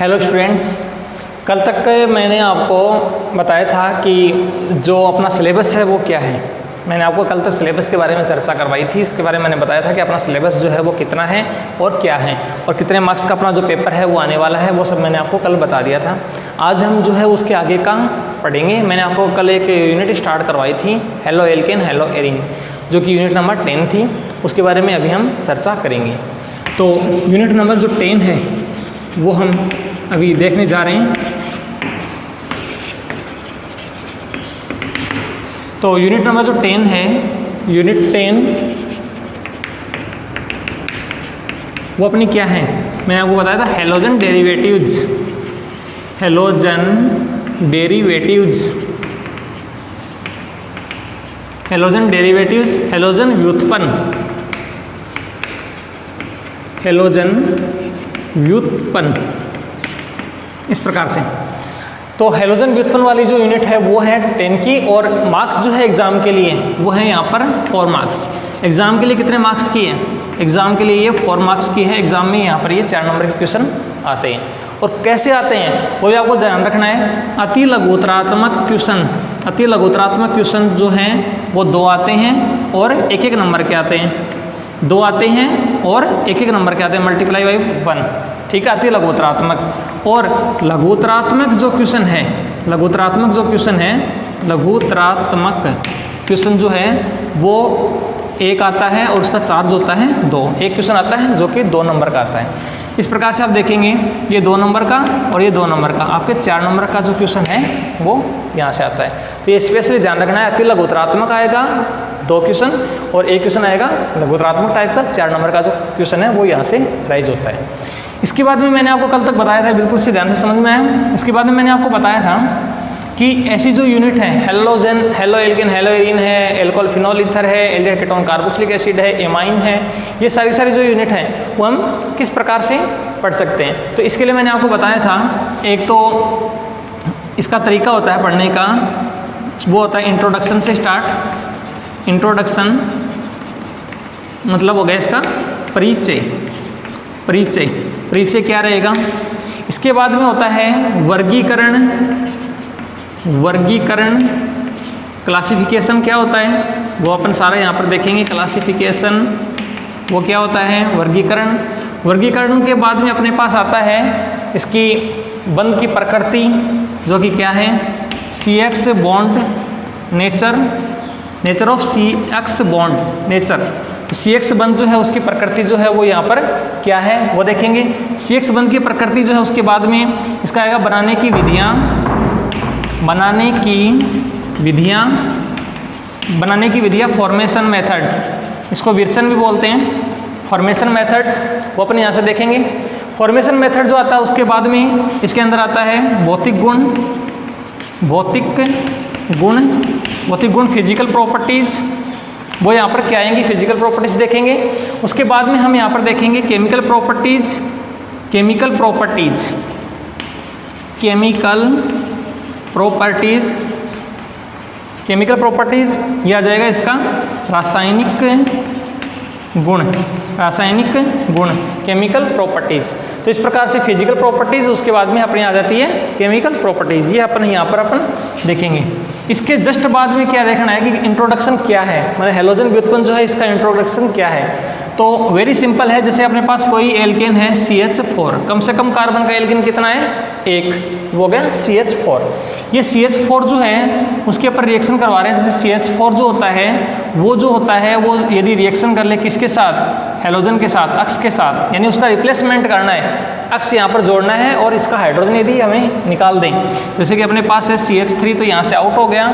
Hello students, कल तक मैंने आपको बताया था कि जो अपना सिलेबस है वो क्या है। मैंने आपको कल तक सिलेबस के बारे में चर्चा करवाई थी। इसके बारे में मैंने बताया था कि अपना सिलेबस जो है वो कितना है और क्या है और कितने मार्क्स का अपना जो पेपर है वो आने वाला है, वो सब मैंने आपको कल बता दिया था। आज हम जो है उसके आगे का पढ़ेंगे। मैंने आपको कल एक यूनिट स्टार्ट करवाई थी, हेलो एल्केन हेलो एरीन, जो कि यूनिट नंबर 10 थी। उसके बारे में अभी हम चर्चा करेंगे। तो यूनिट नंबर जो 10 है वो हम अभी देखने जा रहे हैं। तो यूनिट नंबर जो 10 है, यूनिट 10 वो अपनी क्या है, मैंने आपको बताया था halogen derivatives. Halogen derivatives, halogen derivatives, halogen व्युत्पन्न, हेलोजन व्युत्पन्न, इस प्रकार से। तो हेलोजन व्युत्पन्न वाली जो यूनिट है वो है 10 की, और मार्क्स जो है एग्जाम के लिए वो है यहाँ पर 4 मार्क्स। एग्जाम के लिए कितने मार्क्स की है? एग्जाम के लिए ये 4 मार्क्स की है। एग्जाम में यहाँ पर ये 4 नंबर के क्वेश्चन आते हैं। और कैसे आते हैं वो भी आपको ध्यान रखना है। अति लघुत्तरात्मक क्वेश्चन, अति लघुत्तरात्मक क्वेश्चन जो हैं वो 2 आते हैं और 1-1 नंबर के आते हैं। 2 आते हैं और 1-1 नंबर के आते हैं, मल्टीप्लाई बाई 1। ठीक है, अति लघुत्तरात्मक। और लघुत्तरात्मक जो क्वेश्चन है, लघुत्तरात्मक जो क्वेश्चन है, लघुत्तरात्मक क्वेश्चन जो है वो 1 आता है और उसका चार्ज होता है 2। एक क्वेश्चन आता है जो कि 2 नंबर का आता है। इस प्रकार से आप देखेंगे ये 2 नंबर का और ये 2 नंबर का, आपके 4 नंबर का जो क्वेश्चन है वो यहाँ से आता है। तो ये स्पेशली ध्यान रखना है। अति लघुत्तरात्मक आएगा 2 क्वेश्चन और 1 क्वेश्चन आएगा लघुत्तरात्मक टाइप का। 4 नंबर का जो क्वेश्चन है वो यहाँ से राइज होता है। इसके बाद में मैंने आपको कल तक बताया था, बिल्कुल से ध्यान से समझ में आया। इसके बाद में मैंने आपको बताया था कि ऐसी जो यूनिट है, halogen, halo alkane, hello arene है, एल्कोहल फिनोल ईथर है, एल्डिहाइड कीटोन कार्बोक्सिलिक एसिड है, एमाइन है, ये सारी जो यूनिट है वो हम किस प्रकार से पढ़ सकते हैं। तो इसके लिए मैंने आपको बताया था, एक तो इसका तरीका होता है पढ़ने का, वो होता है इंट्रोडक्शन से स्टार्ट। इंट्रोडक्शन मतलब हो गया इसका परिचय। परिचय, परिचय क्या रहेगा। इसके बाद में होता है वर्गीकरण। वर्गीकरण, क्लासिफिकेशन क्या होता है वो अपन सारा यहाँ पर देखेंगे। क्लासिफिकेशन वो क्या होता है, वर्गीकरण। वर्गीकरण के बाद में अपने पास आता है इसकी बंध की प्रकृति, जो कि क्या है, CX bond nature, nature of CX bond nature. CX बंध जो है उसकी प्रकृति जो है वो यहाँ पर क्या है वो देखेंगे। CX बंध की प्रकृति जो है उसके बाद में इसका आएगा बनाने की विधियाँ, बनाने की विधियाँ, बनाने की विधियाँ, फॉर्मेशन मेथड, इसको विर्सन भी बोलते हैं। फॉर्मेशन मेथड वो अपने यहाँ से देखेंगे। फॉर्मेशन मेथड जो आता है उसके बाद में इसके अंदर आता है भौतिक गुण, भौतिक गुण, भौतिक गुण, फिजिकल प्रॉपर्टीज़, वो यहाँ पर क्या आएंगी, फिजिकल प्रॉपर्टीज़ देखेंगे। उसके बाद में हम यहाँ पर देखेंगे chemical properties, chemical properties, chemical properties, chemical properties यह आ जाएगा इसका रासायनिक गुण, रासायनिक गुण, केमिकल प्रॉपर्टीज़। तो इस प्रकार से फिजिकल प्रॉपर्टीज़, उसके बाद में अपनी आ जाती है केमिकल प्रॉपर्टीज़। ये अपन यहाँ पर अपन देखेंगे। इसके जस्ट बाद में क्या देखना है कि इंट्रोडक्शन क्या है, मतलब हेलोजन व्युत्पन्न जो है इसका इंट्रोडक्शन क्या है। तो वेरी सिंपल है। जैसे अपने पास कोई एल्केन है CH4, कम से कम कार्बन का एल्केन कितना है, 1, वो हो गया CH4। ये CH4 जो है उसके ऊपर रिएक्शन करवा रहे हैं। जैसे CH4 जो होता है वो जो होता है वो यदि रिएक्शन कर ले किसके साथ, हेलोजन के साथ, अक्स के साथ, यानी उसका रिप्लेसमेंट करना है, अक्स यहाँ पर जोड़ना है और इसका हाइड्रोजन यदि हमें निकाल दें। जैसे कि अपने पास है CH3, तो यहाँ से आउट हो गया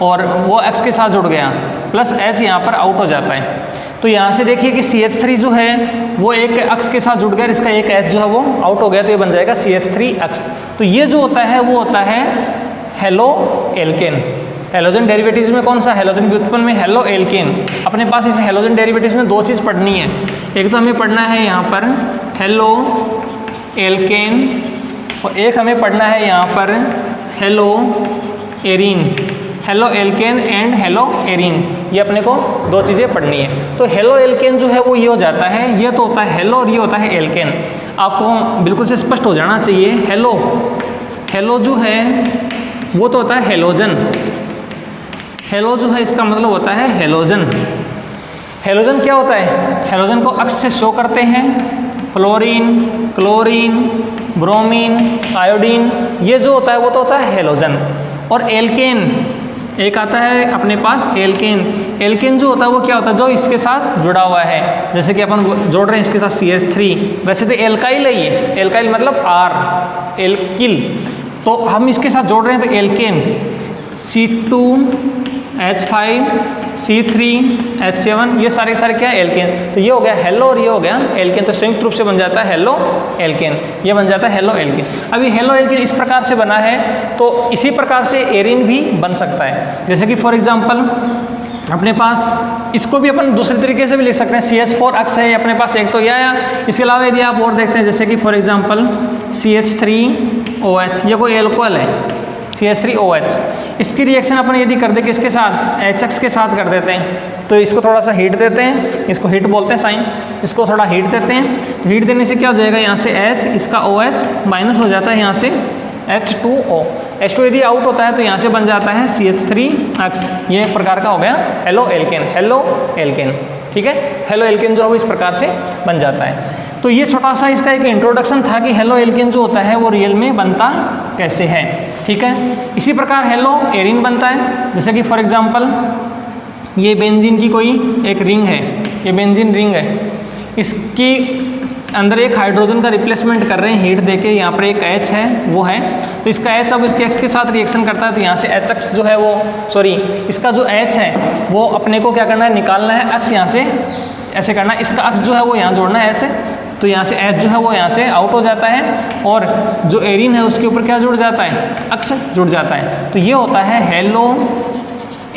और वो अक्स के साथ जुड़ गया, प्लस H यहाँ पर आउट हो जाता है। तो यहाँ से देखिए कि CH3 जो है वो एक अक्स के साथ जुड़ गया, इसका एक H जो है वो आउट हो गया, तो ये बन जाएगा CH3 अक्स। तो ये जो होता है वो होता है हेलो एल्केन। हेलोजन डेरिवेटिव्स में कौन सा, हेलोजन व्युत्पन्न में हेलो एल्केन। अपने पास इस हेलोजन डेरिवेटिव्स में 2 चीज़ पढ़नी है। एक तो हमें पढ़ना है यहाँ पर हेलो एल्केन और एक हमें पढ़ना है यहाँ पर hello arene. Halo alkane and hello arene, ये अपने को दो चीज़ें पढ़नी है। तो हेलो एल्केन जो है वो ये हो जाता है, ये तो होता है हेलो और ये होता है एल्केन। आपको बिल्कुल से स्पष्ट हो जाना चाहिए। हेलो, हेलो जो है वो तो होता है हेलोजन। हेलो जो है इसका मतलब होता है हेलोजन। हेलोजन क्या होता है? हेलोजन को अक्स से शो करते हैं। फ्लोरीन, क्लोरीन, ब्रोमीन, आयोडीन, ये जो होता है वो तो होता है हेलोजन। और एल्केन एक आता है अपने पास एल्केन। एल्केन जो होता है वो क्या होता है? जो इसके साथ जुड़ा हुआ है, जैसे कि अपन जोड़ रहे हैं इसके साथ CH3। वैसे तो एल्काइल है ये, एल्काइल मतलब R, एल्किल, तो हम इसके साथ जोड़ रहे हैं तो एल्केन C2H5 C3H7, ये सारे क्या है? एल्केन। तो ये हो गया हेलो और ये हो गया एल्केन, तो संयुक्त रूप से बन जाता है हेलो एल्केन। ये बन जाता है हेलो एल्केन। अभी हेलो एल्केन इस प्रकार से बना है, तो इसी प्रकार से एरिन भी बन सकता है। जैसे कि फॉर एग्जांपल अपने पास इसको भी अपन दूसरे तरीके से भी लिख सकते हैं। CH4 अक्स है अपने पास एक, तो या इसके अलावा यदि आप और देखते हैं जैसे कि फॉर एग्जांपल CH3OH, ये कोई एल्कोहल है CH3OH, इसकी रिएक्शन अपन यदि कर दे किसके साथ? HX के साथ कर देते हैं, तो इसको थोड़ा सा हीट देते हैं, इसको हीट बोलते हैं साइन, इसको थोड़ा हीट देते हैं। तो हीट देने से क्या हो जाएगा? यहाँ से H, इसका OH माइनस हो जाता है, यहाँ से H2O। H2 यदि आउट होता है तो यहाँ से बन जाता है CH3X। ये एक प्रकार का हो गया हेलो एल्केन, हेलो एल्केन। ठीक है, हेलो एल्केन जो है वो इस प्रकार से बन जाता है। तो ये छोटा सा इसका एक इंट्रोडक्शन था कि हेलो एल्केन जो होता है वो रियल में बनता कैसे है। ठीक है, इसी प्रकार हेलो एरिन बनता है। जैसे कि फॉर एग्जांपल ये बेंजीन की कोई एक रिंग है, ये बेंजीन रिंग है, इसकी अंदर एक हाइड्रोजन का रिप्लेसमेंट कर रहे हैं हीट देके। यहाँ पर एक H है वो है, तो इसका H अब इसके X के साथ रिएक्शन करता है, तो यहाँ से HX जो है वो सॉरी इसका जो H है वो अपने को क्या करना है? निकालना है। X यहाँ से ऐसे करना है, इसका X जो है वो यहाँ जोड़ना है ऐसे, तो यहाँ से H जो है वो यहाँ से आउट हो जाता है, और जो एरिन है उसके ऊपर क्या जुड़ जाता है? X जुड़ जाता है। तो ये होता है हेलो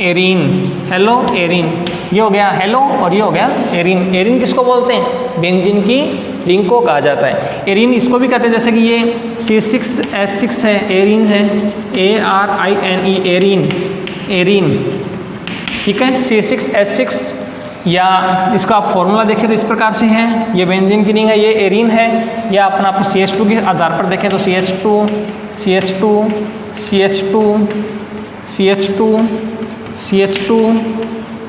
एरिन, हेलो एरिन। ये हो गया हेलो और ये हो गया एरिन। एरिन किसको बोलते हैं? बेंजीन की रिंग को कहा जाता है एरिन। इसको भी कहते हैं, जैसे कि ये C6H6 है, एरिन है, ARINE, एरिन, एरिन। ठीक है, C6H6, या इसका आप फॉर्मूला देखें तो इस प्रकार से है, ये बेंजीन की रिंग है, ये एरिन है। या अपना आप CH2 के आधार पर देखें तो CH2, CH2, CH2, CH2, CH2,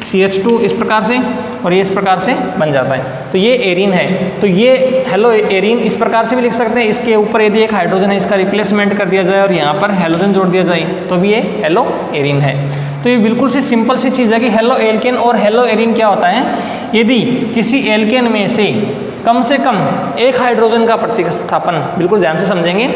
CH2 इस प्रकार से, और ये इस प्रकार से बन जाता है। तो ये एरिन है। तो ये हेलो एरिन इस प्रकार से भी लिख सकते हैं। इसके ऊपर यदि एक हाइड्रोजन है इसका रिप्लेसमेंट कर दिया जाए और यहाँ पर हेलोजन जोड़ दिया जाए तो भी ये हेलो एरिन है। तो ये बिल्कुल से सिंपल सी चीज़ है कि हेलो एल्केन और हेलो एरिन क्या होता है? यदि किसी एल्केन में से कम एक हाइड्रोजन का प्रतिस्थापन, बिल्कुल ध्यान से समझेंगे,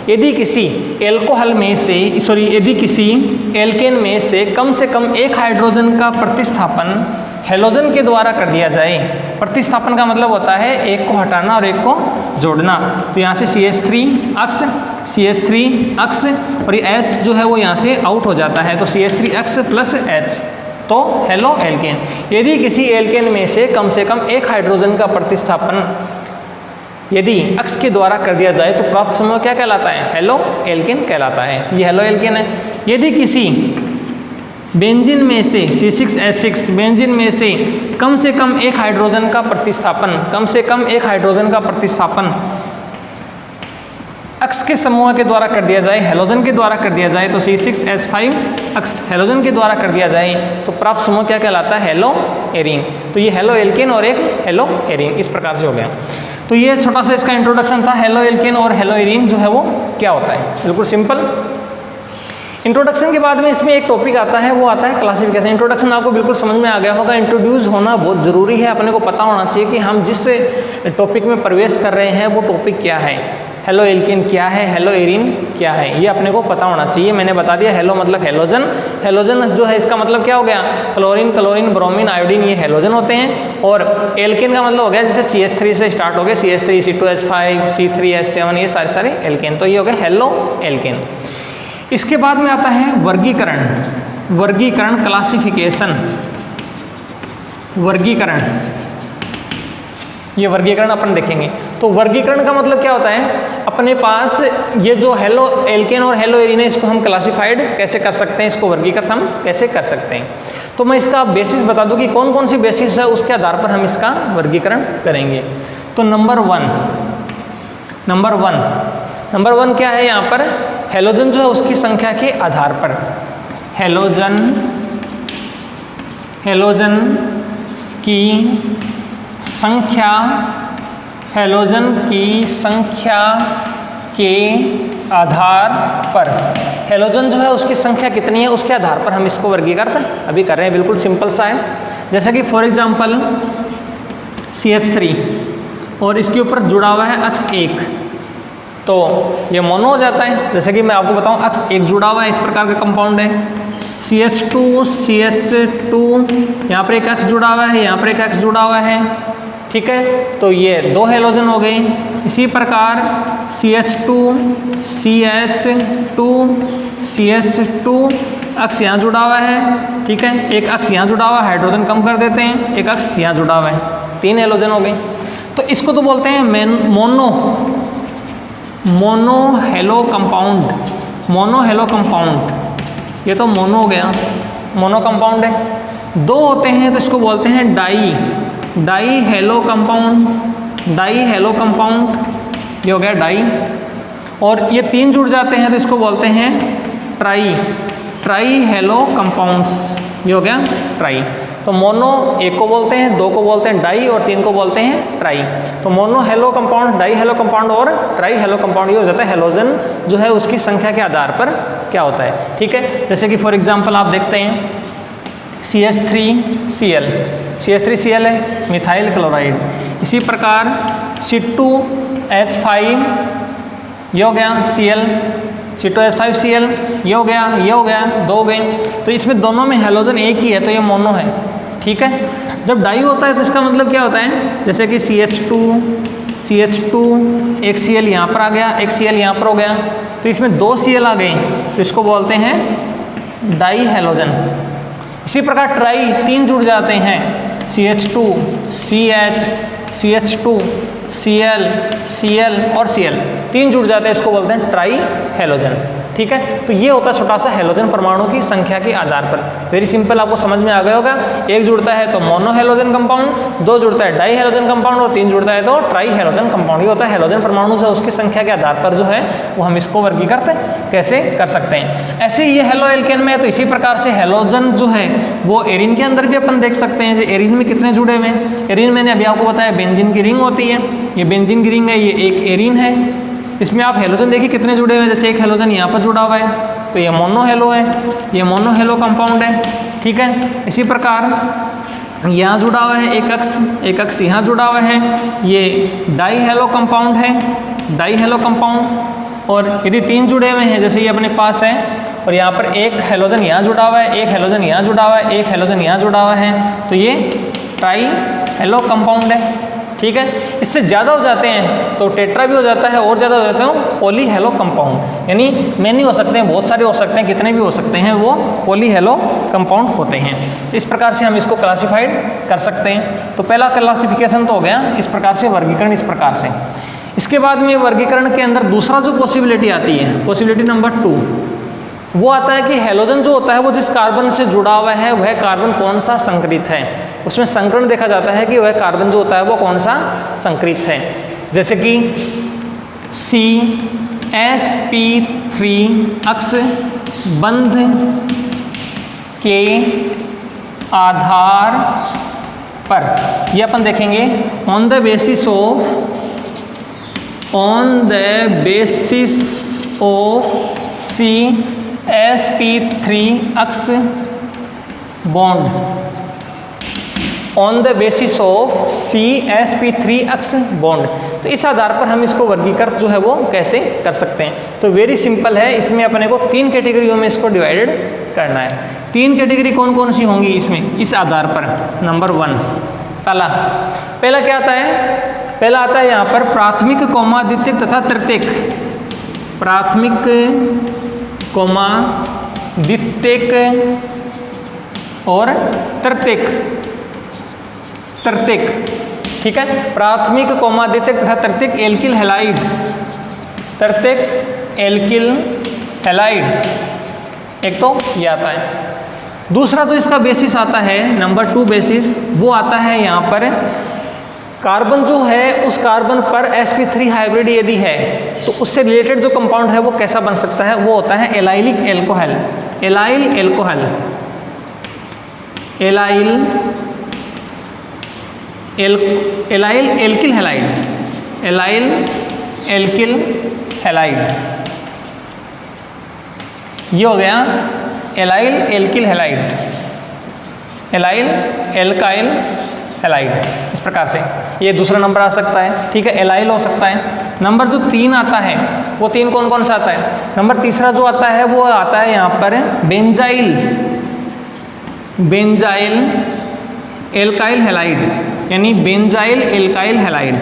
यदि किसी एल्कोहल में से यदि किसी एल्केन में से कम एक हाइड्रोजन का प्रतिस्थापन हेलोजन के द्वारा कर दिया जाए। प्रतिस्थापन का मतलब होता है एक को हटाना और एक को जोड़ना। तो यहाँ से CH3X, CH3X, और ये H जो है वो यहाँ से आउट हो जाता है, तो CH3X प्लस H, तो हेलो एल्केन। यदि किसी एल्केन में से कम एक हाइड्रोजन का प्रतिस्थापन यदि अक्स के द्वारा कर दिया जाए तो प्राप्त समूह क्या कहलाता है? हेलो एल्केन कहलाता है। ये हेलो एल्केन है। यदि किसी बेंजीन में से C6H6 बेंजीन में से कम एक हाइड्रोजन का प्रतिस्थापन अक्स के समूह के द्वारा कर दिया जाए, हेलोजन के द्वारा कर दिया जाए, तो C6H5 अक्स हेलोजन के द्वारा कर दिया जाए तो प्राप्त समूह क्या कहलाता है? Hello Erin. तो ये हेलो एल्केन और एक हेलो एरिन इस प्रकार से हो गया। तो ये छोटा सा इसका इंट्रोडक्शन था, हेलो एल्केन और हेलो एरिन जो है वो क्या होता है, बिल्कुल सिंपल। इंट्रोडक्शन के बाद में इसमें एक टॉपिक आता है, वो आता है क्लासिफिकेशन। इंट्रोडक्शन आपको बिल्कुल समझ में आ गया होगा। इंट्रोड्यूस होना बहुत ज़रूरी है, अपने को पता होना चाहिए कि हम जिस टॉपिक में प्रवेश कर रहे हैं वो टॉपिक क्या है, हेलो एल्केन क्या है, हेलो एरिन क्या है, ये अपने को पता होना चाहिए। मैंने बता दिया हेलो मतलब हेलोजन, हेलोजन जो है इसका मतलब क्या हो गया? क्लोरीन, क्लोरीन, ब्रोमीन, आयोडीन, ये हेलोजन होते हैं। और एल्केन का मतलब हो गया जैसे CH3 से स्टार्ट हो गया, CH3, C2H5, C3H7, ये सारे एल्केन, तो ये हो गया हेलो एल्केन। इसके बाद में आता है वर्गीकरण, क्लासिफिकेशन, वर्गीकरण। ये वर्गीकरण अपन देखेंगे। तो वर्गीकरण का मतलब क्या होता है? अपने पास ये जो हेलो एल्केन और हेलो एरिन है इसको हम क्लासिफाइड कैसे कर सकते हैं, इसको वर्गीकृत हम कैसे कर सकते हैं। तो मैं इसका बेसिस बता दूं कि कौन कौन सी बेसिस है, उसके आधार पर हम इसका वर्गीकरण करेंगे। तो नंबर 1 नंबर वन क्या है यहाँ पर, हेलोजन जो है उसकी संख्या के आधार पर, हेलोजन की संख्या, हेलोजन की संख्या के आधार पर, हेलोजन जो है उसकी संख्या कितनी है उसके आधार पर हम इसको वर्गीकृत अभी कर रहे हैं। बिल्कुल सिंपल सा है। जैसे कि फॉर एग्जांपल CH3 और इसके ऊपर जुड़ा हुआ है अक्ष 1, तो ये मोनो हो जाता है। जैसे कि मैं आपको बताऊं, अक्ष 1 जुड़ा हुआ है, इस प्रकार का कंपाउंड है। CH2 यहाँ पर एक अक्ष जुड़ा हुआ है, यहाँ पर एक अक्ष जुड़ा हुआ है, ठीक है, तो ये 2 हेलोजन हो गए। इसी प्रकार CH2 अक्ष यहाँ जुड़ा हुआ है, ठीक है, एक अक्ष यहाँ जुड़ा हुआ है, हाइड्रोजन कम कर देते हैं, एक अक्ष यहाँ जुड़ा हुआ है, 3 हेलोजन हो गए। तो इसको तो बोलते हैं मोनो हेलो कंपाउंड, ये तो मोनो हो गया, मोनो कंपाउंड है। 2 होते हैं तो इसको बोलते हैं डाई हेलो कंपाउंड, ये हो गया डाई। और ये 3 जुड़ जाते हैं तो इसको बोलते हैं ट्राई हेलो कंपाउंड्स, ये हो गया ट्राई। तो मोनो 1 को बोलते हैं, 2 को बोलते हैं डाई और 3 को बोलते हैं ट्राई। तो mono hello compound, die hello compound और ट्राई हेलो कंपाउंड ये हो जाता है हेलोजन जो है उसकी संख्या के आधार पर क्या होता है, ठीक है। जैसे कि फॉर एग्जांपल आप देखते हैं CH3Cl है, मिथाइल क्लोराइड। इसी प्रकार C2H5 ये हो गया Cl, C2H5Cl ये हो गया, 2 हो गए। तो इसमें दोनों में हेलोजन एक ही है, तो ये मोनो है, ठीक है। जब डाई होता है तो इसका मतलब क्या होता है, जैसे कि CH2 एक Cl यहाँ पर आ गया, एक Cl यहाँ पर हो गया, तो इसमें 2 Cl आ गए, तो इसको बोलते हैं डाई हेलोजन। इसी प्रकार ट्राई 3 जुड़ जाते हैं, CH2 Cl और Cl 3 जुड़ जाते हैं, इसको बोलते हैं ट्राई हेलोजन, ठीक है। तो ये होता है छोटा सा हेलोजन परमाणु की संख्या के आधार पर। वेरी सिंपल, आपको समझ में आ गया होगा। 1 जुड़ता है तो मोनो हेलोजन कंपाउंड, 2 जुड़ता है डाई हेलोजन कंपाउंड और 3 जुड़ता है तो ट्राई हेलोजन कंपाउंड। ये होता है हेलोजन परमाणु जो उसकी संख्या के आधार पर जो है वो हम इसको वर्गीकृत कैसे कर सकते हैं। ऐसे ही ये हेलो एल्केन में है, तो इसी प्रकार से हेलोजन जो है वो एरिन के अंदर भी अपन देख सकते हैं। एरिन में कितने जुड़े हुए हैं, एरिन मैंने अभी आपको बताया बेंजीन की रिंग होती है, ये बेंजीन की रिंग है, ये एक एरिन है। इसमें आप हेलोजन देखिए कितने जुड़े हुए हैं, जैसे एक हेलोजन यहाँ पर जुड़ा हुआ है तो ये मोनो हेलो है, ये मोनो हेलो कंपाउंड है, ठीक है। इसी प्रकार यहाँ जुड़ा हुआ है एक अक्ष यहाँ जुड़ा हुआ है, ये डाई हेलो कंपाउंड है, डाई हेलो कंपाउंड। और यदि 3 जुड़े हुए हैं, जैसे ये अपने पास है, और यहाँ पर एक हेलोजन यहाँ जुड़ा हुआ है, एक हेलोजन यहाँ जुड़ा हुआ है, एक हेलोजन यहाँ जुड़ा हुआ है, तो ये ट्राई हेलो कंपाउंड है, ठीक है। इससे ज़्यादा हो जाते हैं तो टेट्रा भी हो जाता है, और ज़्यादा हो जाते हैं पॉली हेलो कंपाउंड, यानी मैनी हो सकते हैं, बहुत सारे हो सकते हैं, कितने भी हो सकते हैं, वो पॉली हेलो कंपाउंड होते हैं। इस प्रकार से हम इसको क्लासीफाइड कर सकते हैं। तो पहला क्लासिफिकेशन तो हो गया, इस प्रकार से वर्गीकरण, इस प्रकार से। इसके बाद में वर्गीकरण के अंदर दूसरा जो पॉसिबिलिटी आती है, पॉसिबिलिटी नंबर 2, वो आता है कि हेलोजन जो होता है वो जिस कार्बन से जुड़ा हुआ है वह कार्बन कौन सा संकरित है। उसमें संकरण देखा जाता है कि वह कार्बन जो होता है वो कौन सा संकरित है। जैसे कि CsP3 अक्ष बंध के आधार पर, ये अपन देखेंगे on the basis of CsP3 अक्ष bond, on the basis of CsP3 अक्ष बॉन्ड। तो इस आधार पर हम इसको वर्गीकृत जो है वो कैसे कर सकते हैं। तो वेरी सिंपल है, इसमें अपने को 3 कैटेगरियों में इसको डिवाइडेड करना है। 3 कैटेगरी कौन कौन सी होंगी इसमें, इस आधार पर। नंबर 1, पहला क्या आता है, पहला आता है यहाँ पर प्राथमिक कौमा द्वितीयक तथा तृतीयक, प्राथमिक कौमा द्वितीयक और तृतीयक, ठीक है। प्राथमिक कौमा द्वितीयक तथा तृतीयक एल्किल हैलाइड, तृतीयक एल्किल हैलाइड, एक तो ये आता है। दूसरा जो इसका बेसिस आता है, नंबर 2 बेसिस, वो आता है यहाँ पर कार्बन जो है उस कार्बन पर sp3 हाइब्रिड यदि है तो उससे रिलेटेड जो कंपाउंड है वो कैसा बन सकता है, वो होता है allylic alcohol, allyl alcohol, allyl alkyl halide, allyl alkyl halide, ये हो गया allyl alkyl halide, allyl alkyl halide. इस प्रकार से ये दूसरा नंबर आ सकता है, ठीक है, एलाइल हो सकता है। नंबर जो 3 आता है वो 3 कौन कौन सा आता है, नंबर तीसरा जो आता है वो आता है यहाँ पर बेंजाइल, बेंजाइल एल्काइल हैलाइड, यानी बेंजाइल एल्काइल हैलाइड,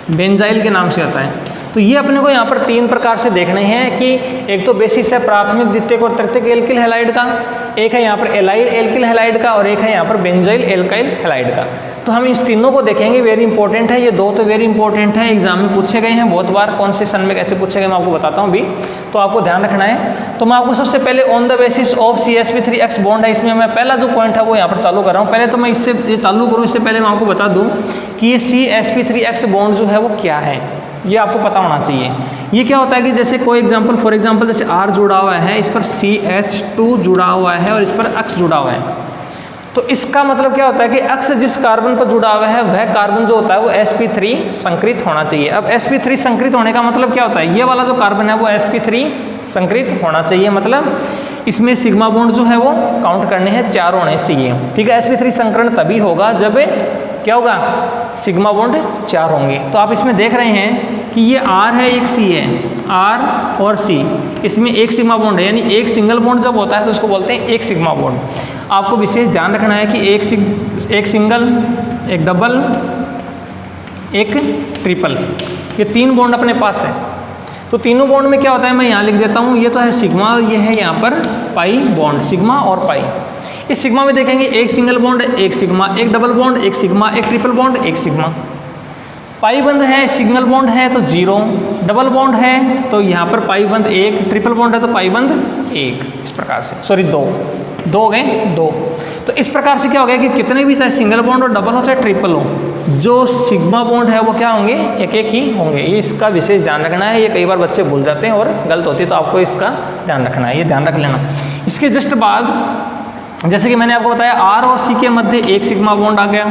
बेंजाइल के नाम से आता है। तो ये अपने को यहाँ पर 3 प्रकार से देखने हैं कि एक तो बेसिस है प्राथमिक, द्वितीयक और तृतीयक एल्किल हैलाइड का, एक है यहाँ पर एलाइल एल्किल हैलाइड का और एक है यहाँ पर बेंजाइल एल्काइल हैलाइड का। तो हम इस तीनों को देखेंगे, वेरी इंपॉर्टेंट है ये 2 तो वेरी इंपॉर्टेंट है, एग्जाम में पूछे गए हैं बहुत बार, कौन से सन में कैसे पूछे गए मैं आपको बताता हूँ भी, तो आपको ध्यान रखना है। तो मैं आपको सबसे पहले on the basis of CsP3X bond है, इसमें मैं पहला जो पॉइंट है वो यहाँ पर चालू कर रहा हूँ। पहले तो मैं इससे ये चालू करूँ इससे पहले मैं आपको बता दूँ कि ये CsP3X बॉन्ड जो है वो क्या है, ये आपको पता होना चाहिए। ये क्या होता है कि जैसे कोई एग्जांपल, फॉर एग्जांपल जैसे R जुड़ा हुआ है, इस पर CH2 जुड़ा हुआ है और इस पर X जुड़ा हुआ है, तो इसका मतलब क्या होता है कि X जिस कार्बन पर जुड़ा हुआ है वह कार्बन जो होता है वो sp3 संकृत होना चाहिए। अब sp3 संकृत होने का मतलब क्या होता है, ये वाला जो कार्बन है वो sp3 संकृत होना चाहिए, मतलब इसमें सिग्मा बॉन्ड जो है वो काउंट करने हैं 4 होने चाहिए, ठीक है। sp3 संकरण तभी होगा जब क्या होगा, सिग्मा बॉन्ड 4 होंगे। तो आप इसमें देख रहे हैं कि ये R है, एक C है, R और C, इसमें एक सिग्मा बॉन्ड है, यानी एक सिंगल बॉन्ड जब होता है तो उसको बोलते हैं एक सिग्मा बॉन्ड। आपको विशेष ध्यान रखना है कि एक सिंगल, एक डबल, एक ट्रिपल, ये 3 बॉन्ड अपने पास है। तो तीनों बॉन्ड में क्या होता है, मैं यहाँ लिख देता हूँ, ये तो है सिग्मा, ये है यहाँ पर पाई बॉन्ड, सिग्मा और पाई। इस सिग्मा में देखेंगे एक सिंगल बॉन्ड, एक सिग्मा, एक डबल बॉन्ड, एक सिग्मा, एक ट्रिपल बॉन्ड, एक सिग्मा। पाई बंद है, सिंगल बॉन्ड है तो 0, डबल बॉन्ड है तो यहाँ पर पाई बंद 1, ट्रिपल बॉन्ड है तो पाई बंद 1, इस प्रकार से, सॉरी 2 हो गए 2। तो इस प्रकार से क्या हो गया कि कितने भी चाहे सिंगल बॉन्ड हो, डबल हो चाहे ट्रिपल हो, जो सिग्मा बॉन्ड है वो क्या होंगे, एक एक ही होंगे। ये इसका विशेष ध्यान रखना है, ये कई बार बच्चे भूल जाते हैं और गलत होती है, तो आपको इसका ध्यान रखना है, ये ध्यान रख लेना। इसके जस्ट बाद जैसे कि मैंने आपको बताया R और C के मध्य एक सिग्मा बॉन्ड आ गया,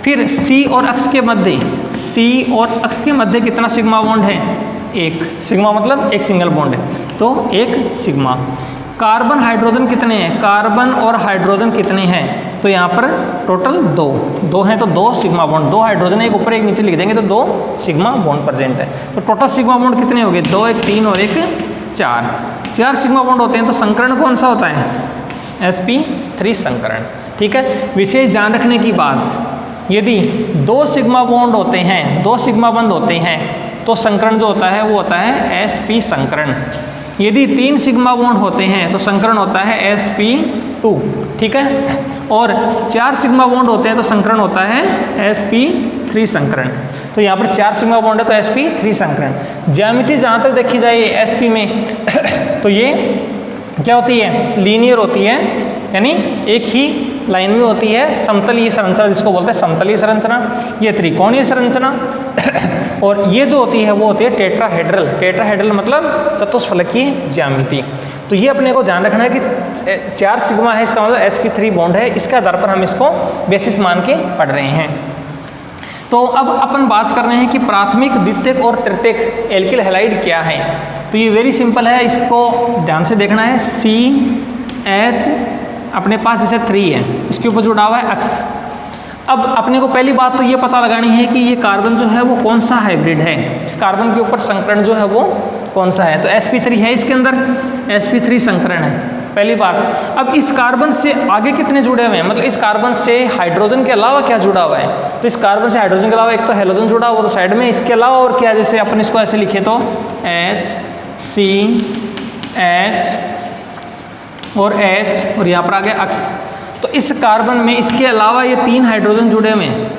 फिर C और X के मध्य, C और X के मध्य कितना सिग्मा बॉन्ड है, एक सिग्मा, मतलब एक सिंगल बॉन्ड है तो एक सिग्मा। कार्बन हाइड्रोजन कितने हैं, कार्बन और हाइड्रोजन कितने हैं, तो यहाँ पर टोटल 2 हैं तो 2 सिग्मा बॉन्ड, 2 हाइड्रोजन एक ऊपर एक नीचे लिख देंगे तो 2 सिग्मा बॉन्ड प्रेजेंट है। तो टोटल सिग्मा बॉन्ड कितने हो गए, 2, 1, 3 और 1 4 सिग्मा बॉन्ड होते हैं। तो संकरण कौन सा होता है, sp3 संकरण, ठीक है। विशेष ध्यान रखने की बात, यदि 2 सिग्मा बॉन्ड होते हैं, 2 सिग्मा बंद होते हैं तो संकरण जो होता है वो होता है sp संकरण। यदि 3 सिग्मा बॉन्ड होते हैं तो संकरण होता है sp2, ठीक है। और 4 सिग्मा बॉन्ड होते हैं तो संकरण होता है sp3 संकरण। तो यहाँ पर 4 सिग्मा बॉन्ड है तो sp3 संकरण। ज्यामिति जहाँ तक देखी जाए sp में तो ये क्या होती है, लीनियर होती है, यानी एक ही लाइन में होती है। समतलीय संरचना जिसको बोलते हैं समतलीय संरचना, ये त्रिकोणीय संरचना और ये जो होती है वो होती है टेट्राहेड्रल। टेट्राहेड्रल मतलब चतुष्फलकीय ज्यामिति। तो ये अपने को ध्यान रखना है कि 4 सिग्मा है, इसका मतलब sp3 बॉन्ड है, इसके आधार पर हम इसको बेसिस मान के पढ़ रहे हैं। तो अब अपन बात कर रहे हैं कि प्राथमिक, द्वितीयक और तृतीयक एल्किल हैलाइड क्या है। तो ये वेरी सिंपल है, इसको ध्यान से देखना है। CH अपने पास जैसे 3 है, इसके ऊपर जुड़ा हुआ है X। अब अपने को पहली बात तो ये पता लगानी है कि ये कार्बन जो है वो कौन सा हाइब्रिड है, इस कार्बन के ऊपर संकरण जो है वो कौन सा है। तो sp3 है, इसके अंदर sp3 संकरण है, पहली बात। अब इस कार्बन से आगे कितने जुड़े हुए हैं, मतलब इस कार्बन से हाइड्रोजन के अलावा क्या जुड़ा हुआ है। तो इस कार्बन से हाइड्रोजन के अलावा एक तो हेलोजन जुड़ा हुआ, तो साइड में, इसके अलावा और क्या, जैसे अपन इसको ऐसे लिखे तो H C H और H और यहाँ पर आ गया X। तो इस कार्बन में इसके अलावा ये 3 हाइड्रोजन जुड़े हुए हैं,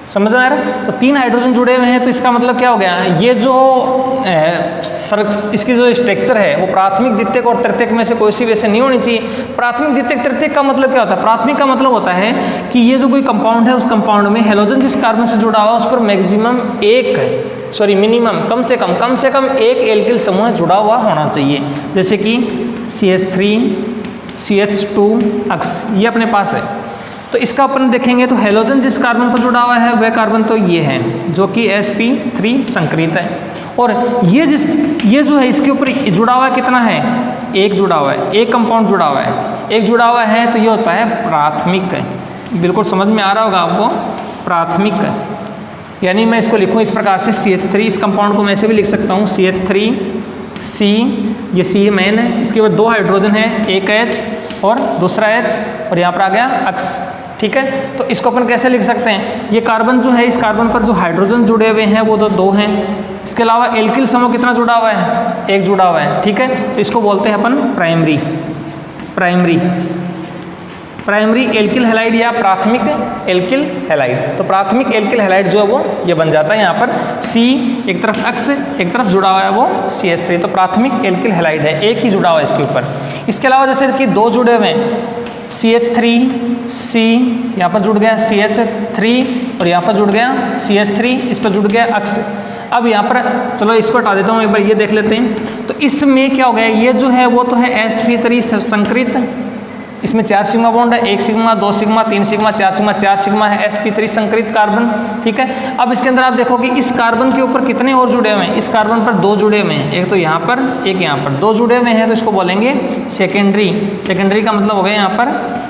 समझ में आ रहा है? तो 3 हाइड्रोजन जुड़े हुए हैं, तो इसका मतलब क्या हो गया, ये जो इसकी जो स्ट्रक्चर है वो प्राथमिक, द्वितीयक और तृतीयक में से कोई सी वैसे नहीं होनी चाहिए। प्राथमिक, द्वितीयक, तृतीयक का मतलब क्या होता है? प्राथमिक का मतलब होता है कि ये जो कोई कंपाउंड है, उस कंपाउंड में हेलोजन जिस कार्बन से जुड़ा हुआ उस पर मैक्सिमम मिनिमम कम से कम एक एल्किल समूह जुड़ा हुआ होना चाहिए। जैसे कि CH3 CH2 अक्स ये अपने पास है, तो इसका अपन देखेंगे तो हेलोजन जिस कार्बन पर जुड़ा हुआ है वह कार्बन तो ये है जो कि sp3 संकरित है। और ये जो है इसके ऊपर जुड़ा हुआ कितना है? एक जुड़ा हुआ है, एक कंपाउंड जुड़ा हुआ है, एक जुड़ा हुआ है, तो ये होता है प्राथमिक। बिल्कुल समझ में आ रहा होगा आपको, प्राथमिक। यानी मैं इसको लिखूँ इस प्रकार से CH3, इस कंपाउंड को मैं ऐसे भी लिख सकता हूँ CH3 C, ये C मेन है, इसके बाद 2 हाइड्रोजन है, एक H और दूसरा H, और यहाँ पर आ गया अक्स। ठीक है, तो इसको अपन कैसे लिख सकते हैं? ये कार्बन जो है, इस कार्बन पर जो हाइड्रोजन जुड़े हुए हैं वो तो 2 हैं, इसके अलावा एल्किल समूह कितना जुड़ा हुआ है? एक जुड़ा हुआ है। ठीक है, तो इसको बोलते हैं अपन प्राइमरी एल्किल हैलाइड या प्राथमिक एल्किल हैलाइड। तो प्राथमिक एल्किल हैलाइड जो है वो ये बन जाता है। यहाँ पर C एक तरफ अक्स एक तरफ जुड़ा हुआ है वो CH3, तो प्राथमिक एल्किल हैलाइड है, एक ही जुड़ा हुआ है इसके ऊपर। इसके अलावा जैसे कि 2 जुड़े हुए हैं, CH3 C, यहाँ पर जुड़ गया CH3 और यहाँ पर जुड़ गया CH3, इस पर जुड़ गया अक्स। अब यहाँ पर चलो इसको हटा देता हूँ, एक बार ये देख लेते हैं। तो इसमें क्या हो गया, ये जो है वो तो है sp3 संकरित, इसमें 4 सिग्मा बॉन्ड है, 1 सिग्मा, 2 सिग्मा, 3 सिग्मा, 4 सिग्मा है, sp3 संकरित कार्बन। ठीक है, अब इसके अंदर आप देखो कि इस कार्बन के ऊपर कितने और जुड़े हुए हैं? इस कार्बन पर 2 जुड़े हुए हैं, एक तो यहाँ पर एक यहाँ पर, 2 जुड़े हुए हैं, तो इसको बोलेंगे सेकेंडरी का मतलब हो गया यहाँ पर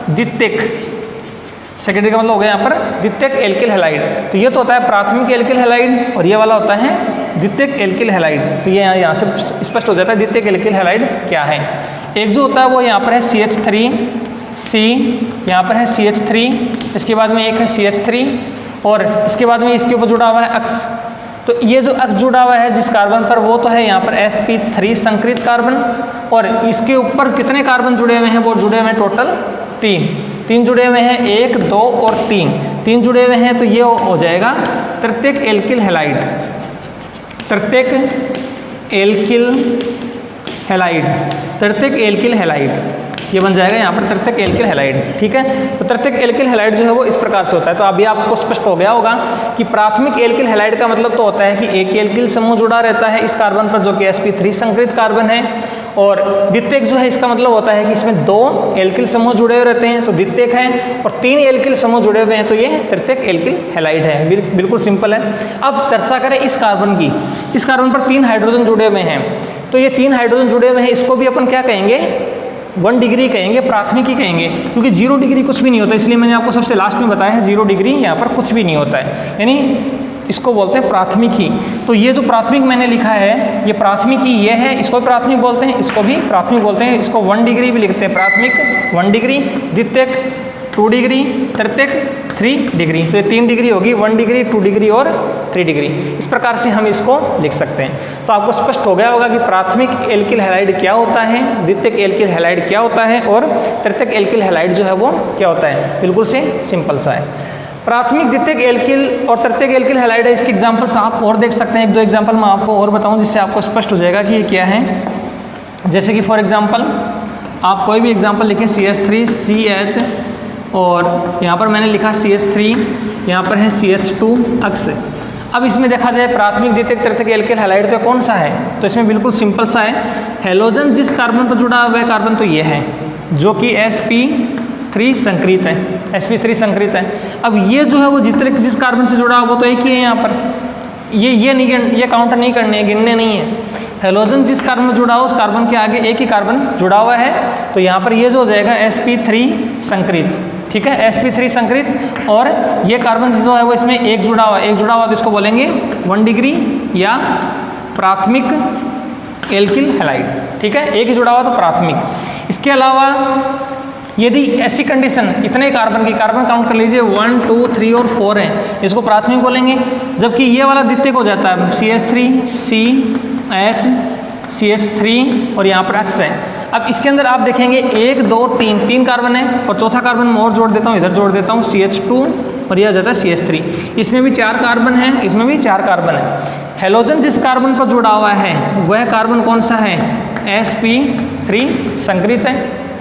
द्वितीयक, सेकेंडरी का मतलब हो गया यहाँ पर द्वितीयक एल्किल हैलाइड। तो ये तो होता है प्राथमिक एल्किल हैलाइड और ये वाला होता है द्वितीयक एल्किल हैलाइड। तो ये यहाँ से स्पष्ट हो जाता है द्वितीयक एल्किल हैलाइड क्या है। एक जो होता है वो यहाँ पर है CH3 C, यहाँ पर है CH3, इसके बाद में एक है CH3 और इसके बाद में इसके ऊपर जुड़ा हुआ है अक्स। तो ये जो अक्स जुड़ा हुआ है जिस कार्बन पर वो तो है यहाँ पर sp3 संकरित कार्बन, और इसके ऊपर कितने कार्बन जुड़े हुए हैं? वो जुड़े हुए हैं टोटल 3 जुड़े हुए हैं, 1 2 और 3 जुड़े हुए हैं, तो ये हो जाएगा तृतीयक एल्किल हैलाइड, तृतीयक एल्किल हैलाइड ये बन जाएगा यहाँ पर तृतीयक एल्किल हैलाइड। ठीक है, तो तृतीयक एल्किल हैलाइड जो है वो इस प्रकार से होता है। तो अभी आपको स्पष्ट हो गया होगा कि प्राथमिक एल्किल हैलाइड का मतलब तो होता है कि एक एल्किल समूह जुड़ा रहता है इस कार्बन पर जो कि sp3 संकरित कार्बन है, और द्वितीयक जो है इसका मतलब होता है कि इसमें 2 एल्किल समूह जुड़े हुए रहते हैं तो द्वितीयक है, और 3 एल्किल समूह जुड़े हुए हैं तो ये तृतीयक एल्किल हैलाइड है। बिल्कुल सिंपल है। अब चर्चा करें इस कार्बन की। इस कार्बन पर 3 हाइड्रोजन जुड़े हुए हैं, तो ये 3 हाइड्रोजन जुड़े हुए हैं, इसको भी अपन क्या कहेंगे? 1 डिग्री कहेंगे, प्राथमिक ही कहेंगे, क्योंकि 0 डिग्री कुछ भी नहीं होता, इसलिए मैंने आपको सबसे लास्ट में बताया है 0 डिग्री यहाँ पर कुछ भी नहीं होता है, यानी इसको बोलते हैं प्राथमिक ही। तो ये जो प्राथमिक मैंने लिखा है ये प्राथमिक ही ये है, इसको भी प्राथमिक बोलते हैं, इसको भी प्राथमिक बोलते हैं, इसको 1 डिग्री भी लिखते हैं, प्राथमिक 1 डिग्री, द्वितीयक 2 डिग्री, तृतीयक 3 डिग्री। तो ये 3 डिग्री होगी, 1 डिग्री, 2 डिग्री और 3 डिग्री। इस प्रकार से हम इसको लिख सकते हैं। तो आपको स्पष्ट हो गया होगा कि प्राथमिक एल्किल हैलाइड क्या होता है, द्वितीयक एल्किल हैलाइड क्या होता है, और तृतीयक एल्किल हैलाइड जो है वो क्या होता है। बिल्कुल से सिंपल सा है। प्राथमिक, द्वितीयक एल्किल और तृतीयक एल्किल हैलाइड है, इसके एग्जाम्पल्स आप और देख सकते हैं। 1-2 एग्जाम्पल मैं आपको और बताऊँ जिससे आपको स्पष्ट हो जाएगा कि ये क्या है। जैसे कि फॉर एग्जाम्पल आप कोई भी एग्जाम्पल लिखें, CH3 CH, और यहाँ पर मैंने लिखा CH3, यहाँ पर है CH2 अक्स। अब इसमें देखा जाए प्राथमिक, द्वितीयक, तृतीयक एल्किल हैलाइड तो कौन सा है? तो इसमें बिल्कुल सिंपल सा है, हेलोजन जिस कार्बन पर जुड़ा हुआ है कार्बन तो ये है जो कि sp3 संकरित है, sp3 संकरित है। अब ये जो है वो जिस कार्बन से जुड़ा हुआ वो तो एक ही है यहाँ पर, ये काउंट नहीं करने, गिनने नहीं है। हेलोजन जिस कार्बन में जुड़ा हो उस कार्बन के आगे एक ही कार्बन जुड़ा हुआ है, तो यहाँ पर ये जो हो जाएगा sp3 संकरित। ठीक है, sp3 संकरित, और ये कार्बन जो है वो इसमें एक जुड़ा हुआ तो इसको बोलेंगे 1 डिग्री या प्राथमिक एल्किल हैलाइड। ठीक है, एक ही जुड़ा हुआ तो प्राथमिक। इसके अलावा यदि ऐसी कंडीशन इतने कार्बन काउंट कर लीजिए 1 2 3 और 4 हैं, इसको प्राथमिक बोलेंगे, जबकि ये वाला द्वितीयक हो जाता है CH3 C H CH3 और यहाँ पर अक्स है। अब इसके अंदर आप देखेंगे 1 2 3 कार्बन है, और चौथा कार्बन मैं और जोड़ देता हूँ, इधर जोड़ देता हूँ CH2 और ये आ जाता है CH3। इसमें भी 4 कार्बन है, इसमें भी 4 कार्बन है। हेलोजन जिस कार्बन पर जुड़ा हुआ है वह कार्बन कौन सा है? sp3 संकरित है,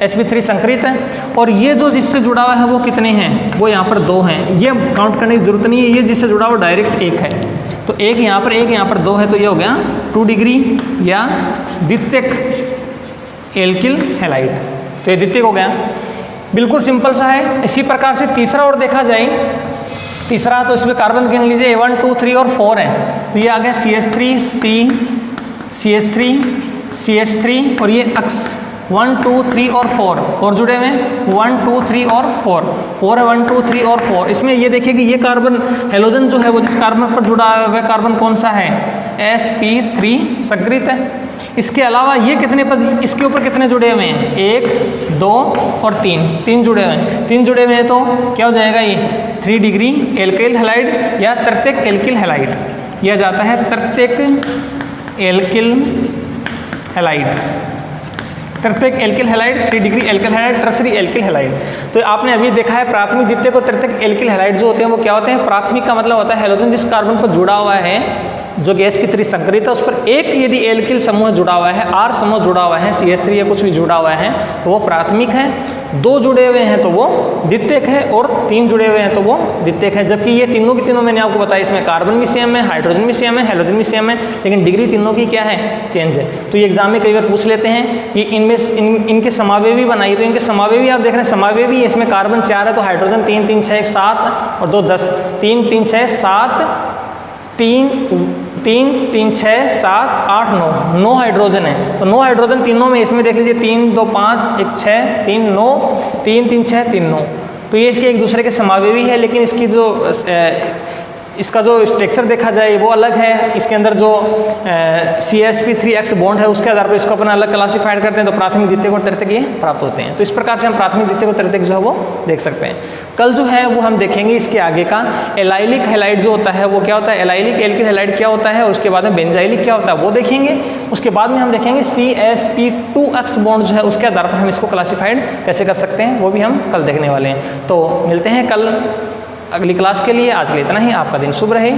sp3 संकरित है। और ये जो जिससे जुड़ा हुआ है वो कितने हैं? वो यहाँ पर 2 हैं। ये काउंट करने की जरूरत नहीं है, ये जिससे जुड़ा हुआ डायरेक्ट 1 है। तो एक यहाँ पर 1 यहाँ पर 2 है, तो ये हो गया 2 डिग्री या द्वितीयक एल्किल हैलाइड। तो ये द्वितीयक हो गया, बिल्कुल सिंपल सा है। इसी प्रकार से तीसरा और देखा जाए, तीसरा तो इसमें कार्बन गिन लीजिए 1 2 3 और 4 है। तो ये आ गया CH3 CH3 CH3 और ये अक्स 1 2 3 और 4 और जुड़े हुए 1 2 3 और 4 है 1 2 3 और 4। इसमें ये देखिए कि ये कार्बन हेलोजन जो है वो जिस कार्बन पर जुड़ा है वह कार्बन कौन सा है? sp3 संकरित है। इसके अलावा ये कितने पर, इसके ऊपर कितने जुड़े हुए हैं? 1 2 और 3 जुड़े हुए हैं। 3 जुड़े हुए हैं तो क्या हो जाएगा? ये 3 डिग्री एल्किल हैलाइड या तृतीयक एल्किल हैलाइड। यह जाता है तृतीयक एल्किल हैलाइड, तृतीयक alkyl halide, 3 degree alkyl halide, tertiary alkyl halide. तो आपने अभी देखा है प्राथमिक, द्वितीयक और तृतीयक एल्किल हैलाइड जो होते हैं वो क्या होते हैं? प्राथमिक का मतलब होता है हेलोजन जिस कार्बन पर जुड़ा हुआ है जो गैस की तरह संकरित है, उस पर एक यदि एल्किल समूह जुड़ा हुआ है, R समूह जुड़ा हुआ है, CH3 या कुछ भी जुड़ा हुआ है तो वो प्राथमिक है। 2 जुड़े हुए हैं तो वो द्वितीयक है और 3 जुड़े हुए हैं तो वो द्वितीयक है। जबकि ये तीनों की तीनों मैंने आपको बताया, इसमें कार्बन भी सेम है, हाइड्रोजन भी सेम है, हेलोजन भी सेम है, लेकिन डिग्री तीनों की क्या है? चेंज है। तो ये एग्जाम में कई बार पूछ लेते हैं कि इनमें इनके समावेवी बनाइए। तो इनके समावेवी आप देख रहे हैं, समावेवी इसमें कार्बन 4 है तो हाइड्रोजन 3 3 6 7 और 2 10, 3 3 6 7 3 3 3 6 7 8 9 हाइड्रोजन है। तो 9 हाइड्रोजन तीनों में, इसमें देख लीजिए 3 2 5 1 6 3 9 3 3 6 3 9। तो ये इसके एक दूसरे के समावेवी है, लेकिन इसकी जो इसका जो स्ट्रक्चर देखा जाए वो अलग है। इसके अंदर जो CsP3X बॉन्ड है उसके आधार पर इसको अपना अलग क्लासिफाइड करते हैं। तो प्राथमिक, द्वितीयक और तृतीयक ये प्राप्त होते हैं। तो इस प्रकार से हम प्राथमिक, द्वितीयक और तृतीयक जो है वो देख सकते हैं। कल जो है वो हम देखेंगे इसके आगे का एलाइलिक हैलाइड जो होता है वो क्या होता है, एलाइलिक एल्किल हैलाइड क्या होता है, और उसके बाद में बेंजाइलिक क्या होता है वो देखेंगे। उसके बाद में हम देखेंगे CsP2X बॉन्ड जो है उसके आधार पर हम इसको क्लासिफाइड कैसे कर सकते हैं, वो भी हम कल देखने वाले हैं। तो मिलते हैं कल अगली क्लास के लिए। आज के लिए इतना ही। आपका दिन शुभ रहे।